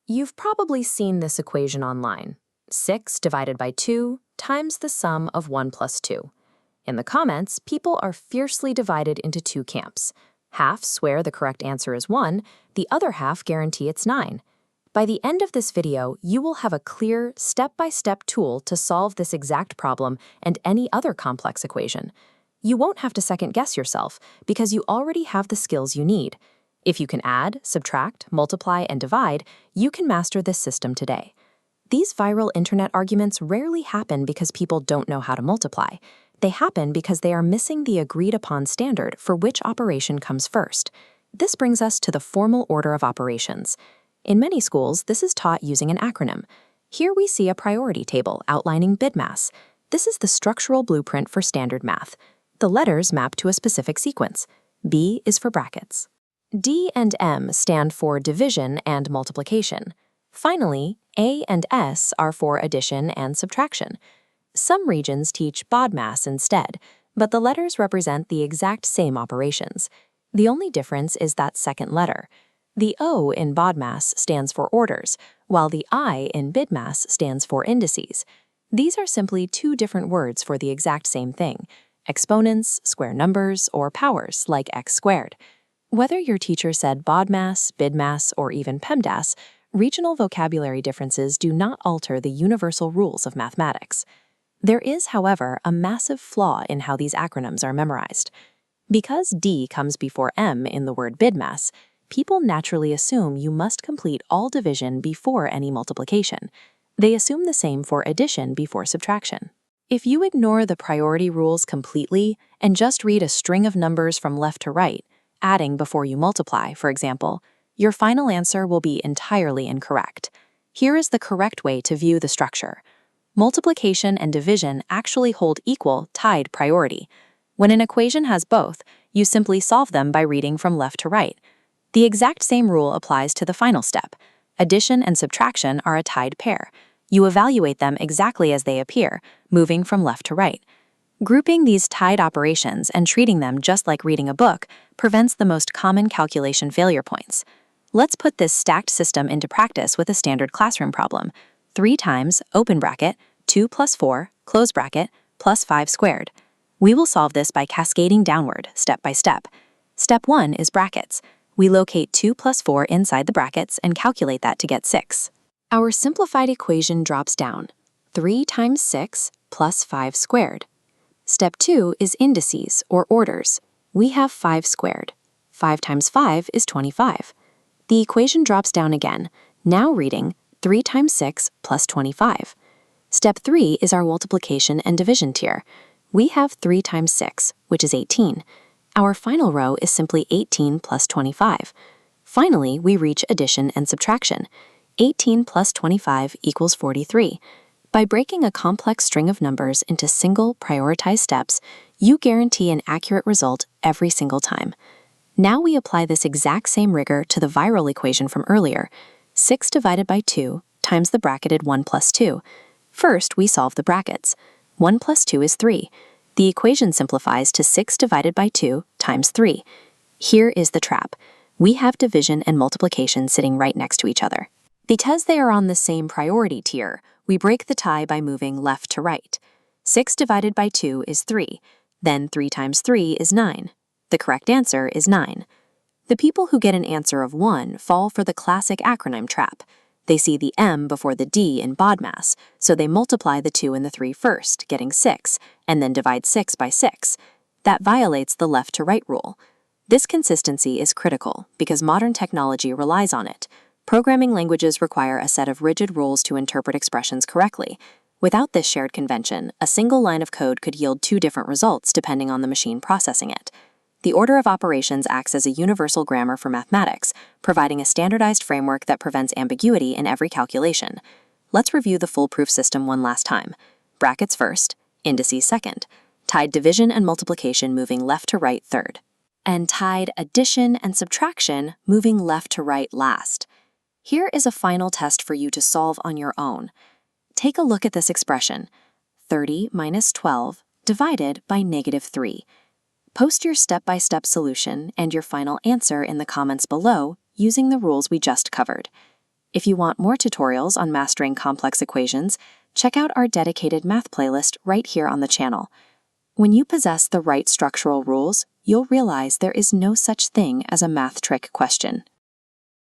You've probably seen this equation online. 6 divided by 2 times the sum of 1 plus 2. In the comments, people are fiercely divided into two camps. Half swear the correct answer is 1, the other half guarantee it's 9. By the end of this video, you will have a clear, step-by-step tool to solve this exact problem and any other complex equation. You won't have to second-guess yourself because you already have the skills you need. If you can add, subtract, multiply, and divide, you can master this system today. These viral internet arguments rarely happen because people don't know how to multiply. They happen because they are missing the agreed-upon standard for which operation comes first. This brings us to the formal order of operations. In many schools, this is taught using an acronym. Here we see a priority table outlining BIDMAS. This is the structural blueprint for standard math. The letters map to a specific sequence. B is for brackets. D and M stand for division and multiplication. Finally, A and S are for addition and subtraction. Some regions teach BODMAS instead, but the letters represent the exact same operations. The only difference is that second letter. The O in BODMAS stands for orders, while the I in BIDMAS stands for indices. These are simply two different words for the exact same thing: exponents, square numbers, or powers like x squared. Whether your teacher said BODMAS, BIDMAS, or even PEMDAS, regional vocabulary differences do not alter the universal rules of mathematics. There is, however, a massive flaw in how these acronyms are memorized. Because D comes before M in the word BIDMAS, people naturally assume you must complete all division before any multiplication. They assume the same for addition before subtraction. If you ignore the priority rules completely and just read a string of numbers from left to right, adding before you multiply, for example, your final answer will be entirely incorrect. Here is the correct way to view the structure. Multiplication and division actually hold equal, tied priority. When an equation has both, you simply solve them by reading from left to right. The exact same rule applies to the final step. Addition and subtraction are a tied pair. You evaluate them exactly as they appear, moving from left to right. Grouping these tied operations and treating them just like reading a book prevents the most common calculation failure points. Let's put this stacked system into practice with a standard classroom problem. 3 times, open bracket, 2 plus 4, close bracket, plus 5 squared. We will solve this by cascading downward, step by step. Step 1 is brackets. We locate 2 plus 4 inside the brackets and calculate that to get 6. Our simplified equation drops down. 3 times 6 plus 5 squared. Step 2 is indices, or orders. We have 5 squared. 5 times 5 is 25. The equation drops down again, now reading 3 times 6 plus 25. Step 3 is our multiplication and division tier. We have 3 times 6, which is 18. Our final row is simply 18 plus 25. Finally, we reach addition and subtraction. 18 plus 25 equals 43. By breaking a complex string of numbers into single, prioritized steps, you guarantee an accurate result every single time. Now we apply this exact same rigor to the viral equation from earlier. 6 divided by 2 times the bracketed 1 plus 2. First, we solve the brackets. 1 plus 2 is 3. The equation simplifies to 6 divided by 2 times 3. Here is the trap. We have division and multiplication sitting right next to each other. Because they are on the same priority tier, we break the tie by moving left to right. 6 divided by 2 is 3. Then 3 times 3 is 9. The correct answer is 9. The people who get an answer of 1 fall for the classic acronym trap. They see the M before the D in BODMAS, so they multiply the 2 and the 3 first, getting 6, and then divide 6 by 6. That violates the left to right rule. This consistency is critical because modern technology relies on it. Programming languages require a set of rigid rules to interpret expressions correctly. Without this shared convention, a single line of code could yield 2 different results depending on the machine processing it. The order of operations acts as a universal grammar for mathematics, providing a standardized framework that prevents ambiguity in every calculation. Let's review the foolproof system one last time. Brackets first, indices second, tied division and multiplication moving left to right third, and tied addition and subtraction moving left to right last. Here is a final test for you to solve on your own. Take a look at this expression, 30 minus 12 divided by -3. Post your step-by-step solution and your final answer in the comments below using the rules we just covered. If you want more tutorials on mastering complex equations, check out our dedicated math playlist right here on the channel. When you possess the right structural rules, you'll realize there is no such thing as a math trick question.